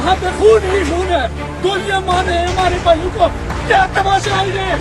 यहाँ पे खून ही खून है, गोलियां मारे हैं हमारे भाइयों को। क्या तमाशा है ये?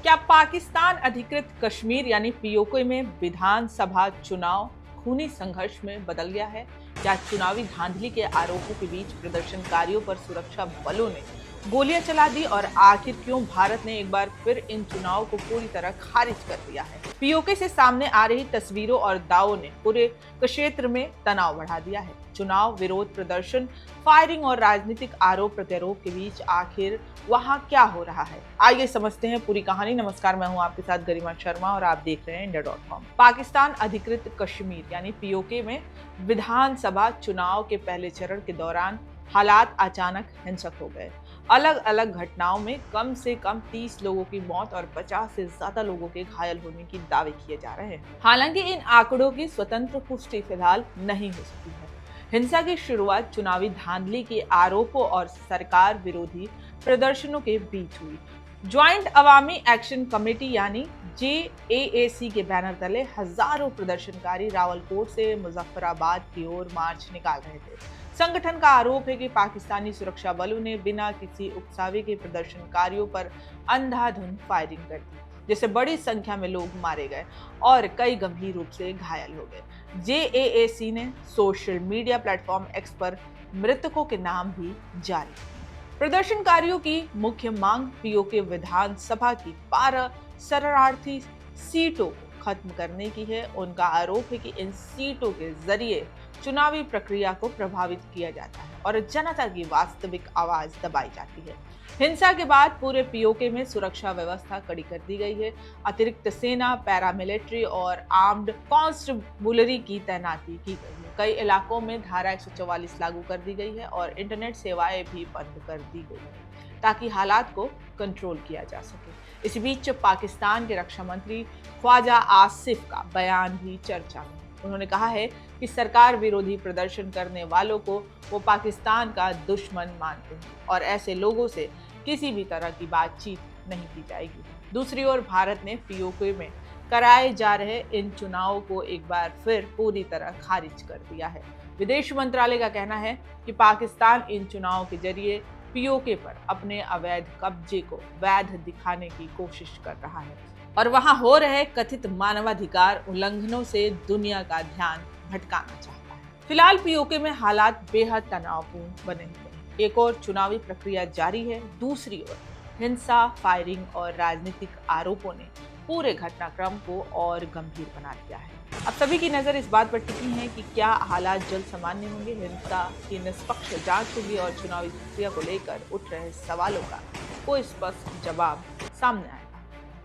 क्या पाकिस्तान अधिकृत कश्मीर यानी पीओके में विधानसभा चुनाव खूनी संघर्ष में बदल गया है? क्या चुनावी धांधली के आरोपों के बीच प्रदर्शनकारियों पर सुरक्षा बलों ने गोलियां चला दी और आखिर क्यों भारत ने एक बार फिर इन चुनाव को पूरी तरह खारिज कर दिया है? पीओके से सामने आ रही तस्वीरों और दावों ने पूरे क्षेत्र में तनाव बढ़ा दिया है। चुनाव विरोध प्रदर्शन, फायरिंग और राजनीतिक आरोप प्रत्यारोप के बीच आखिर वहां क्या हो रहा है? आइए समझते हैं पूरी कहानी। नमस्कार, मैं हूं आपके साथ गरिमा शर्मा और आप देख रहे हैं इंडिया.com। पाकिस्तान अधिकृत कश्मीर यानी पीओके में विधानसभा चुनाव के पहले चरण के दौरान हालात अचानक हिंसक हो गए। अलग अलग घटनाओं में कम से कम 30 लोगों की मौत और 50 से ज्यादा लोगों के घायल होने की दावे किए जा रहे हैं। हालांकि इन आंकड़ों की स्वतंत्र पुष्टि फिलहाल नहीं हो सकी है। हिंसा की शुरुआत चुनावी धांधली के आरोपों और सरकार विरोधी प्रदर्शनों के बीच हुई। ज्वाइंट अवामी एक्शन कमेटी यानी JAAC के बैनर तले हजारों प्रदर्शनकारी रावलकोट से मुजफ्फराबाद की ओर मार्च निकाल रहे थे। संगठन का आरोप है कि पाकिस्तानी सुरक्षा बलों ने बिना किसी उकसावे के प्रदर्शनकारियों पर अंधाधुंध फायरिंग कर दी, जिससे बड़ी संख्या में लोग मारे गए और कई गंभीर रूप से घायल हो गए। JAAC ने सोशल मीडिया प्लेटफॉर्म X पर मृतकों के नाम भी जारी किए। प्रदर्शनकारियों की मुख्य मांग पीओके विधानसभा की 12 शरणार्थी सीटों को खत्म करने की है। उनका आरोप है कि इन सीटों के जरिए चुनावी प्रक्रिया को प्रभावित किया जाता है और जनता की वास्तविक आवाज दबाई जाती है। हिंसा के बाद पूरे पीओके में सुरक्षा व्यवस्था कड़ी कर दी गई है। अतिरिक्त सेना, पैरामिलिट्री और आर्म्ड कॉन्स्टेबुलरी की तैनाती की गई है। कई इलाकों में धारा 144 लागू कर दी गई है और इंटरनेट सेवाएं भी बंद कर दी गई है ताकि हालात को कंट्रोल किया जा सके। इस बीच पाकिस्तान के रक्षा मंत्री ख्वाजा आसिफ का बयान भी चर्चा में। उन्होंने कहा है कि सरकार विरोधी प्रदर्शन करने वालों को वो पाकिस्तान का दुश्मन मानते हैं और ऐसे लोगों से किसी भी तरह की बातचीत नहीं की जाएगी। दूसरी ओर भारत ने पीओके में कराए जा रहे इन चुनावों को एक बार फिर पूरी तरह खारिज कर दिया है। विदेश मंत्रालय का कहना है कि पाकिस्तान इन चुनावों के जरिए पीओके पर अपने अवैध कब्जे को वैध दिखाने की कोशिश कर रहा है और वहां हो रहे कथित मानवाधिकार उल्लंघनों से दुनिया का ध्यान भटकाना चाहता है। फिलहाल पीओके में हालात बेहद तनावपूर्ण बने हुए हैं। एक और चुनावी प्रक्रिया जारी है, दूसरी ओर हिंसा, फायरिंग और राजनीतिक आरोपों ने पूरे घटनाक्रम को और गंभीर बना दिया है। अब सभी की नजर इस बात पर टिकी है कि क्या हालात जल्द सामान्य होंगे, हिंसा की निष्पक्ष जांच होगी और चुनावी प्रक्रिया को लेकर उठ रहे सवालों का कोई स्पष्ट जवाब सामने आएगा।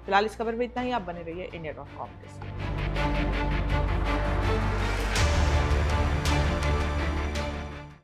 फिलहाल इस खबर में इतना ही। आप बने रहिए इंडिया.com के साथ।